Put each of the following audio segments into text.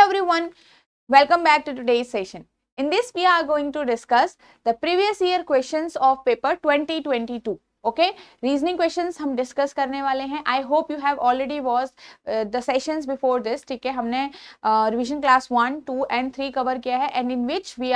everyone, welcome back to today's session. In this we are going to discuss the previous year questions of paper 2022. Okay, reasoning questions हम discuss करने वाले हैं. I hope you have already watched the sessions before this. ठीक है, हमने revision class 1, 2 and 3 cover किया है, and in which we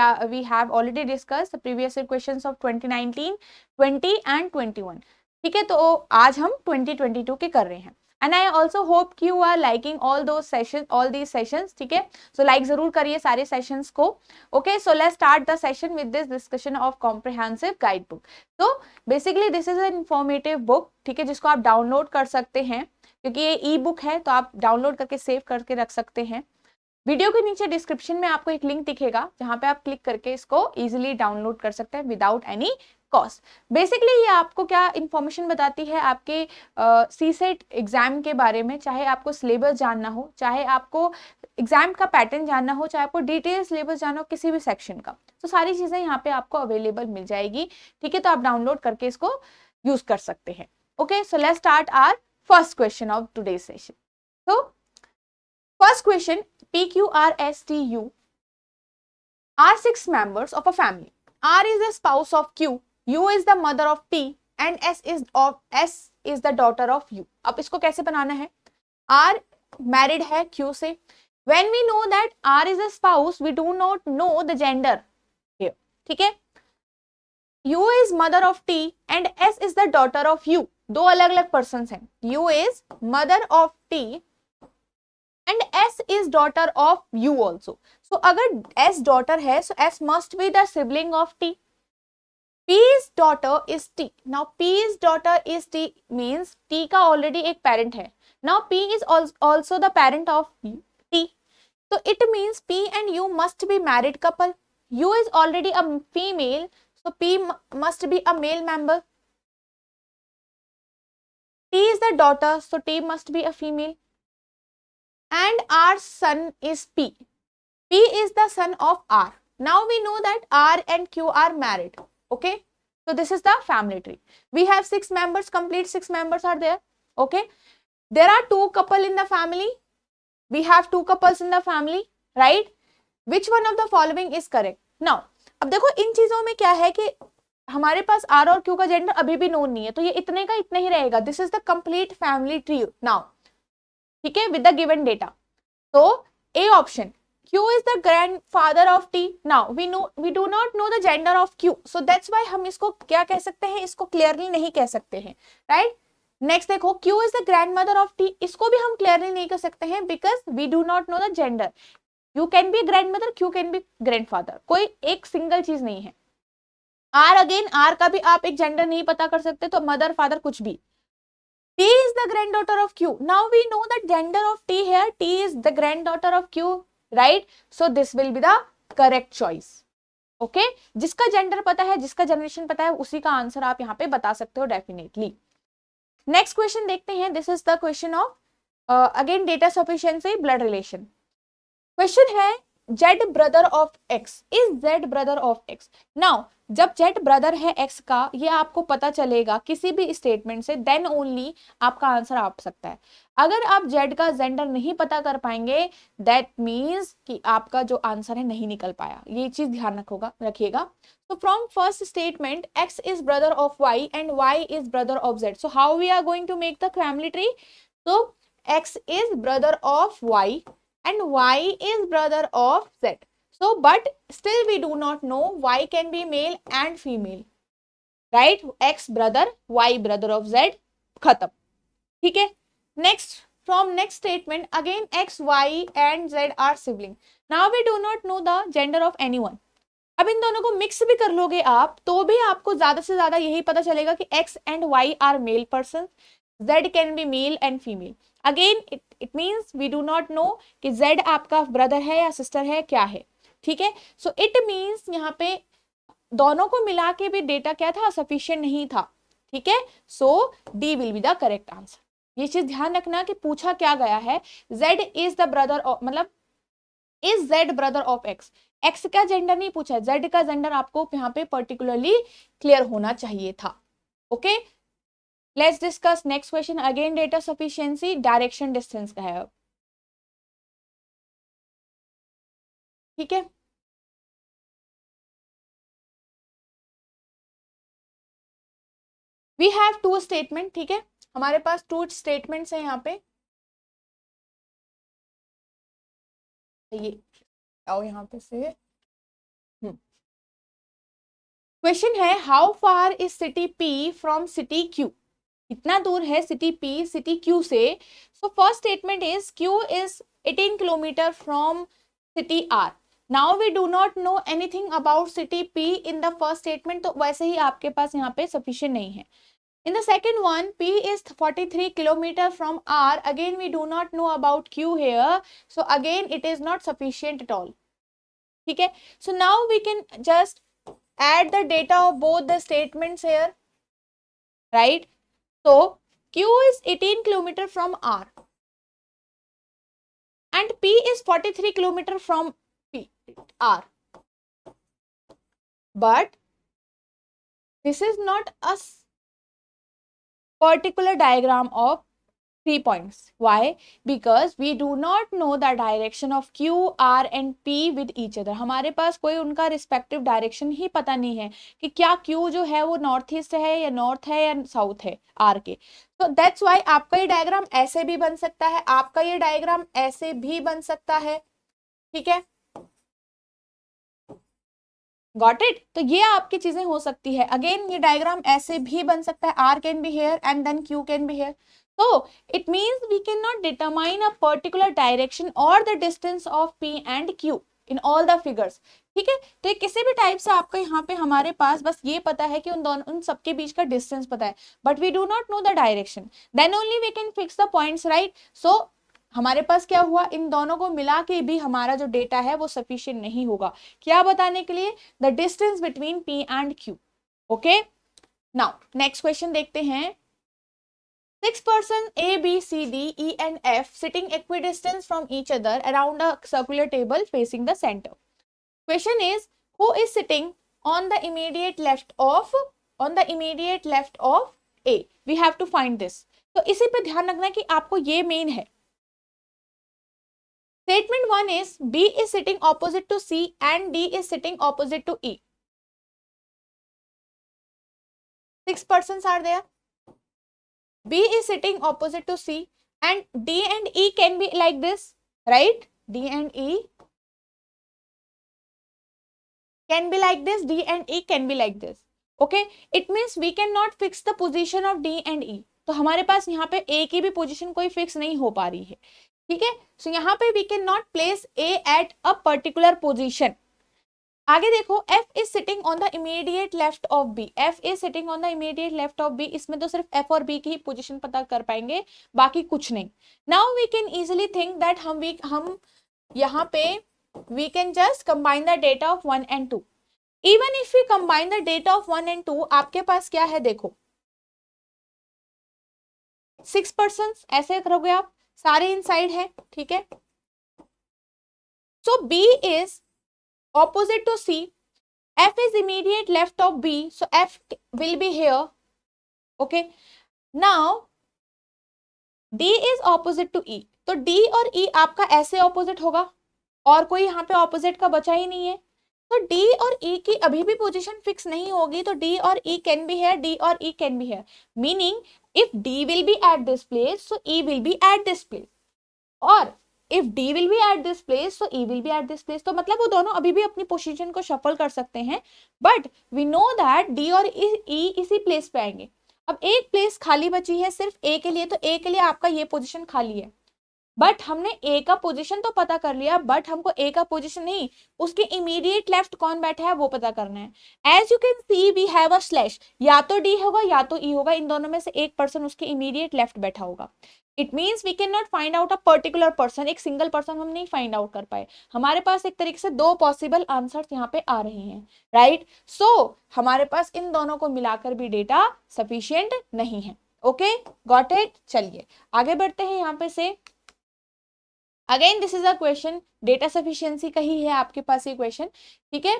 have already discussed the previous year questions of 2019, 20 and 21. ठीक है, तो आज हम 2022 के कर रहे हैं. And I also hope you are liking all those sessions, all these sessions. ठीक है, so like जरूर करिए सारे sessions को. Okay, so let's start the session with this discussion of comprehensive guidebook. So basically this is an informative book. ठीक है, जिसको आप डाउनलोड कर सकते हैं क्योंकि ये ई बुक है, तो आप डाउनलोड करके सेव करके रख सकते हैं. वीडियो के नीचे डिस्क्रिप्शन में आपको एक लिंक दिखेगा जहां पे आप क्लिक करके इसको इजीली डाउनलोड कर सकते हैं विदाउट एनी कॉस्ट. बेसिकली ये आपको क्या इंफॉर्मेशन बताती है आपके सीसेट एग्जाम के बारे में, चाहे आपको सिलेबस जानना हो, चाहे आपको एग्जाम का पैटर्न जानना हो, चाहे आपको डिटेल सिलेबस जानना हो किसी भी सेक्शन का, तो सारी चीजें यहाँ पे आपको अवेलेबल मिल जाएगी. ठीक है, तो आप डाउनलोड करके इसको यूज कर सकते हैं. Okay, so let's start our first question of today's session. तो first question, PQRSTU are 6 members of a family. R is the spouse of Q, U is the mother of T and S is the daughter of U. अब इसको कैसे बनाना है? R married है Q से. When we know that R is a spouse, we do not know the gender here. ठीक है? U is mother of T and S is the daughter of U. दो अलग अलग persons हैं. U is mother of T and S is daughter of U also. So अगर S daughter है, so S must be the sibling of T. P's daughter is T. Now P's daughter is T means T का already एक parent है. Now P is also the parent of T. So it means P and U must be married couple. U is already a female, so P must be a male member. T is the daughter, so T must be a female. And our son is P. P is the son of R. Now we know that R and Q are married. Okay, so this is the family tree. We have 6 members, complete 6 members are there. Okay, there are 2 couple in the family. We have 2 couples in the family, right? Which one of the following is correct? Now, अब देखो इन चीजों में क्या है कि हमारे पास R और Q का जेंडर अभी भी नोन नहीं है, तो ये इतने का इतना ही रहेगा. This is the complete family tree now. ठीक है, विद द गिवन डेटा. तो A option, Q is the grandfather of T. Now we do not know the gender of Q, so that's why हम इसको क्या कह सकते हैं, इसको क्लियरली नहीं कह सकते हैं, राइट? नेक्स्ट देखो, Q is the grandmother of T. इसको भी हम क्लियरली नहीं कह सकते हैं because we do not know the gender. Q can be grandmother, Q can be grandfather. कोई एक सिंगल चीज नहीं है. R अगेन, R का भी आप एक जेंडर नहीं पता कर सकते, तो मदर फादर कुछ भी. T is the granddaughter of Q. Now we know the gender of T here. T is the granddaughter of Q, right? So this will be the correct choice. Okay? जिसका gender पता है, जिसका generation पता है, उसी का answer आप यहाँ पे बता सकते हो डेफिनेटली. नेक्स्ट क्वेश्चन देखते हैं. This is the question of again data sufficiency blood relation. Question है, Z brother of X is Z brother of X. Now जब Z ब्रदर है X का, ये आपको पता चलेगा किसी भी स्टेटमेंट से, देन ओनली आपका आंसर आ सकता है. अगर आप Z का जेंडर नहीं पता कर पाएंगे, दैट मीन्स कि आपका जो आंसर है नहीं निकल पाया. ये चीज ध्यान रखिएगा. तो from first statement X is brother of Y and Y is brother of Z. So how we are going to make the family tree? तो X is brother of Y and Y is brother of Z. So, but still we do not know Y can be male and female, right? X brother, Y brother of Z, खत्म. ठीक है. Next, from next statement again X, Y and Z are sibling. Now we do not know the gender of anyone. अब इन दोनों को mix भी कर लोगे आप, तो भी आपको ज्यादा से ज्यादा यही पता चलेगा कि X and Y are male persons, Z can be male and female. Again it means we do not know कि Z आपका ब्रदर है या सिस्टर है, क्या है. ठीक है, सो इट मीन्स यहाँ पे दोनों को मिला के भी डेटा क्या था, सफिशिएंट नहीं था. ठीक है, so D will be the correct answer. ये चीज ध्यान रखना कि पूछा क्या गया है, Z is the brother of, मतलब is Z brother of X. X का जेंडर नहीं पूछा है, Z का जेंडर आपको यहाँ पे पर्टिकुलरली क्लियर होना चाहिए था. Okay, let's discuss next question. Again data sufficiency, direction distance का है. ठीक है। वी हैव टू स्टेटमेंट, ठीक है, हमारे पास टू स्टेटमेंट्स हैं यहाँ पे। ये आओ यहाँ पे से क्वेश्चन है, how far is city P from city Q, कितना दूर है सिटी पी सिटी क्यू से। So first statement is Q is 18 kilometre from city R. Now we do not know anything about city P in the first statement, तो वैसे ही आपके पास यहाँ पे sufficient नहीं है। In the second one, P is 43 kilometer from R. Again, we do not know about Q here. So again, it is not sufficient at all. ठीक है. So now we can just add the data of both the statements here. Right. So Q is 18 kilometer from R. And P is 43 kilometer from R. But this is not a particular diagram of 3 points. Why? Because we do not know the direction of Q, R and P with each other. हमारे पास कोई उनका respective direction ही पता नहीं है कि क्या Q जो है वो नॉर्थ ईस्ट है या नॉर्थ है या साउथ है R के। तो दैट्स वाई आपका ये डायग्राम ऐसे भी बन सकता है, आपका ये डायग्राम ऐसे भी बन सकता है, ठीक है, गॉट इट। तो ये आपकी चीजें हो सकती है। अगेन ये डायग्राम ऐसे भी बन सकता है, R can be here and then Q can be here. So it means we cannot determine a particular direction or the distance of P and Q in all the figures. ठीक है, तो ये किसी भी टाइप से आपको यहाँ पे हमारे पास बस ये पता है कि उन सबके बीच का डिस्टेंस पता है, but we do not know the direction, then only we can fix the points, right. So हमारे पास क्या हुआ, इन दोनों को मिला के भी हमारा जो डेटा है वो सफिशिएंट नहीं होगा, क्या बताने के लिए, the distance between P and Q। Okay, now next question देखते हैं। 6 persons A, B, C, D, E and F sitting equidistant from each other around a circular table facing the center. Question is, who is sitting on the immediate left of A? We have to find this. तो इसी पे ध्यान रखना कि आपको ये main है। Statement 1 is B is sitting opposite to C and D is sitting opposite to E. 6 persons are there. B is sitting opposite to C and D and E can be like this, right? D and E can be like this, D and E can be like this. Okay, it means we cannot fix the position of D and E. तो हमारे पास यहाँ पे A की भी position कोई fix नहीं हो पा रही है, ठीक है। सो यहाँ पे we cannot place A at a particular position. आगे देखो, F is sitting on the immediate left of B. F is sitting on the immediate left of B. इसमें तो सिर्फ F और B की पोजीशन पता कर पाएंगे, बाकी कुछ नहीं। Now we can easily think that हम यहाँ पे we can just combine the data of 1 and 2. Even if we combine the data of 1 and 2, आपके पास क्या है देखो, 6 persons ऐसे करोगे आप, सारे इनसाइड है, ठीक है। So B is opposite to C, F is immediate left of B, so F will be here. Okay, now D is opposite to E, तो D और E आपका ऐसे ऑपोजिट होगा और कोई यहाँ पे ऑपोजिट का बचा ही नहीं है, तो D और E की अभी भी पोजीशन फिक्स नहीं होगी, तो D और E can be here, D और E can be here, meaning if D will be at this place, so E will be at this place, और if D will be at this place, so E will be at this place. तो मतलब वो दोनों अभी भी अपनी position को shuffle कर सकते हैं, but we know that D और E इसी प्लेस पे आएंगे। अब एक प्लेस खाली बची है सिर्फ A के लिए, तो A के लिए आपका ये पोजीशन खाली है, बट हमने A का पोजीशन तो पता कर लिया, बट हमको A का पोजीशन नहीं, उसके इमीडिएट लेफ्ट कौन बैठा है वो पता करना है। As you can see we have a slash, या तो D होगा या तो E होगा, इन दोनों में से एक पर्सन उसके इमीडिएट लेफ्ट बैठा होगा। It means we can not find out a particular person, एक सिंगल पर्सन हम नहीं फाइंड आउट कर पाए। हमारे पास एक तरीके से दो पॉसिबल आंसर्स यहाँ पे आ रहे हैं, राइट। सो हमारे पास इन दोनों को मिलाकर भी डेटा सफिशिएंट नहीं है। Okay, got it. चलिए आगे बढ़ते हैं यहाँ पे से। Again this is a question, data sufficiency का ही है आपके पास ये क्वेश्चन, ठीक है।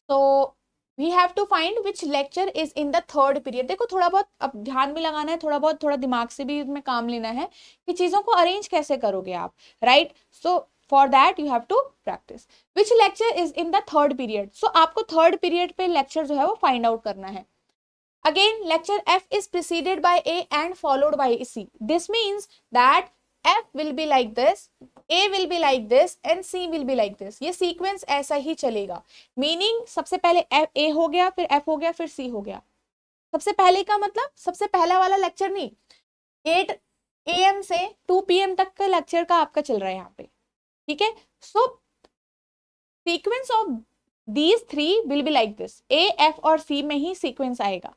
तो we have to find which lecture is in the third period. देखो थोड़ा बहुत अब ध्यान भी लगाना है, थोड़ा दिमाग से भी इसमें काम लेना है कि चीजों को अरेंज कैसे करोगे आप, right. So for that you have to practise. Which lecture is in the third period. So आपको थर्ड पीरियड पे लेक्चर जो है वो फाइंड आउट करना है. Again lecture F is preceded by A and followed by C. This means that F will be like this, A will be like this and C will be like this. ये sequence ऐसा ही चलेगा. Meaning सबसे पहले A हो गया, फिर F हो गया, फिर C हो गया. सबसे पहले का मतलब सबसे पहला वाला लेक्चर नहीं, 8 AM से 2 PM तक का लेक्चर का आपका चल रहा है यहाँ पे. ठीक है. So sequence of these 3 will be like this. A, F और C में ही सीक्वेंस आएगा.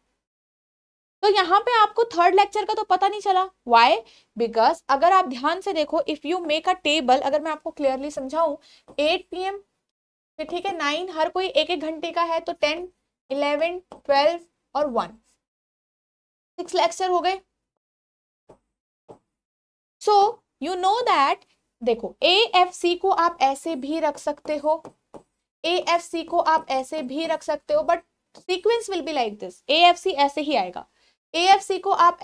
तो यहाँ पे आपको थर्ड लेक्चर का तो पता नहीं चला. वाई? बिकॉज अगर आप ध्यान से देखो, if you make a table, अगर मैं आपको क्लियरली समझाऊं, 8 PM फिर ठीक है 9, हर कोई एक एक घंटे का है, तो 10, 11, 12 और 1, 6 लेक्चर हो गए. सो यू नो दैट, देखो AFC को आप ऐसे भी रख सकते हो, AFC को आप ऐसे भी रख सकते हो, but sequence will be like this. AFC ऐसे ही आएगा. AFC को आप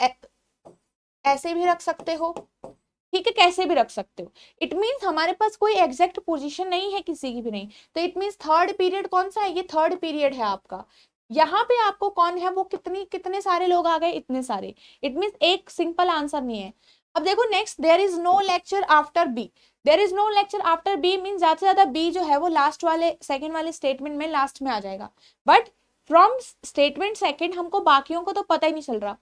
ऐसे भी रख सकते हो. ठीक है, कैसे भी रख सकते हो. इट मीन्स हमारे पास कोई एग्जैक्ट पोजीशन नहीं है किसी की भी नहीं. तो इट मीन्स थर्ड पीरियड कौन सा है? ये थर्ड पीरियड है आपका. यहाँ पे आपको कौन है वो, कितने सारे लोग आ गए, इतने सारे. इट मीन्स एक सिंपल आंसर नहीं है. अब देखो next, there is no lecture after B. There is no lecture after B means ज्यादा से ज्यादा बी जो है वो लास्ट वाले सेकेंड वाले स्टेटमेंट में लास्ट में आ जाएगा. बट फ्रॉम स्टेटमेंट सेकेंड हमको बाकियों को तो पता ही नहीं चल रहा.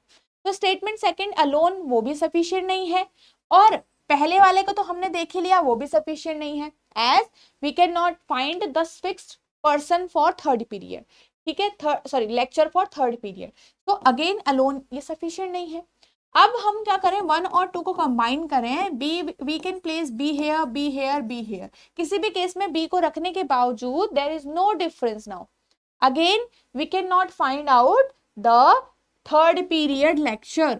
तो स्टेटमेंट सेकेंड अलोन वो भी सफिशिएंट नहीं है, और पहले वाले को तो हमने देख ही लिया, वो भी सफिशिएंट नहीं है. As we can not find the fixed person for third period. ठीक है, लेक्चर फॉर थर्ड पीरियड. तो अगेन अलोन ये सफिशिएंट नहीं है. अब हम क्या करें, 1 और 2 को कंबाइन करें. B, we can place B here, B here, B here. किसी भी केस में बी को रखने के बावजूद there is no difference. Now again we cannot find out the third period lecture.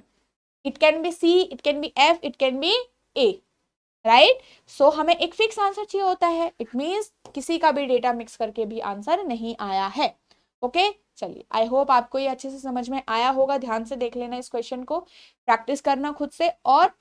It can be C, it can be F, it can be A, right? So हमें एक fix answer चाहिए होता है. It means किसी का भी data mix करके भी आंसर नहीं आया है. ओके, चलिए, आई होप आपको ये अच्छे से समझ में आया होगा. ध्यान से देख लेना इस क्वेश्चन को, प्रैक्टिस करना खुद से, और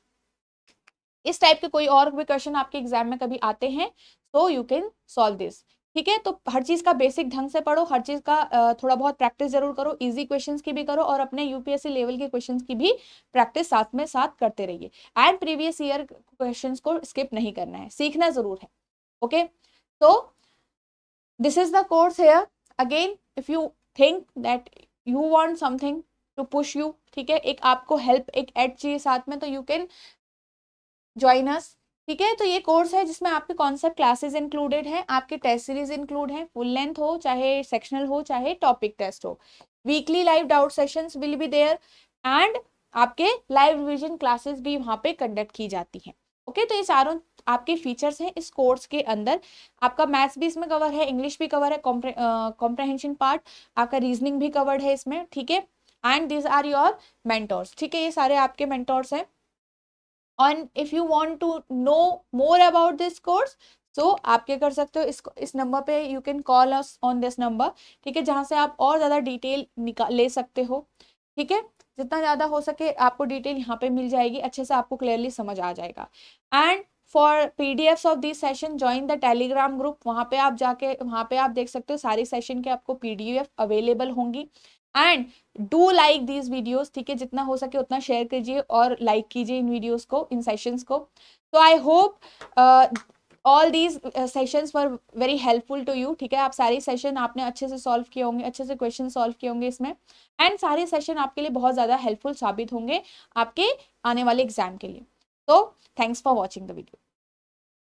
इस टाइप के कोई और भी क्वेश्चन आपके एग्जाम में कभी आते हैं तो यू कैन सॉल्व दिस. ठीक है, तो हर चीज का बेसिक ढंग से पढ़ो, हर चीज का थोड़ा बहुत प्रैक्टिस जरूर करो. इजी क्वेश्चंस की भी करो और अपने यूपीएससी लेवल के क्वेश्चंस की भी प्रैक्टिस साथ में साथ करते रहिए. एंड प्रीवियस ईयर क्वेश्चंस को स्किप नहीं करना है, सीखना जरूर है. ओके, तो this is the course here. Again if you think that you want something to push you, ठीक है, एक आपको हेल्प, एक एड चाहिए साथ में, तो यू कैन ज्वाइन अस. ठीक है, तो ये कोर्स है जिसमें आपके कॉन्सेप्ट क्लासेस इंक्लूडेड हैं, आपके टेस्ट सीरीज इंक्लूड हैं, फुल लेंथ हो चाहे सेक्शनल हो चाहे टॉपिक टेस्ट हो. Weekly live doubt sessions will be there, and आपके लाइव रिवीजन क्लासेस भी वहाँ पे कंडक्ट की जाती हैं. ओके, तो ये चारों आपके फीचर्स हैं इस कोर्स के अंदर. आपका मैथ्स भी इसमें कवर है, इंग्लिश भी कवर है, कॉम्प्रहेंशन पार्ट, आपका रीजनिंग भी कवर्ड है इसमें. ठीक है, and this are your mentors. ठीक है, ये सारे आपके मेंटोर्स हैं. And if you want to know more about this course, so आप क्या कर सकते हो, इस नंबर पे you can call us on this number. ठीक है, जहाँ से आप और ज़्यादा डिटेल ले सकते हो. ठीक है, जितना ज़्यादा हो सके आपको डिटेल यहाँ पे मिल जाएगी, अच्छे से आपको क्लियरली समझ आ जाएगा. And for PDFs of this session join the Telegram group. वहाँ पे आप जाके वहाँ पे आप देख सकते हो सारी सेशन के आपको PDF अवेलेबल होंगी. And do like these videos. ठीक है, जितना हो सके उतना शेयर कीजिए और लाइक कीजिए इन वीडियोज को, इन सेशंस को. तो I hope all these sessions were very helpful to you. ठीक है, आप सारे सेशन आपने अच्छे से सॉल्व किए होंगे, अच्छे से क्वेश्चन सॉल्व किए होंगे इसमें, एंड सारे सेशन आपके लिए बहुत ज़्यादा हेल्पफुल साबित होंगे आपके आने वाले एग्जाम के लिए. तो thanks for watching the video.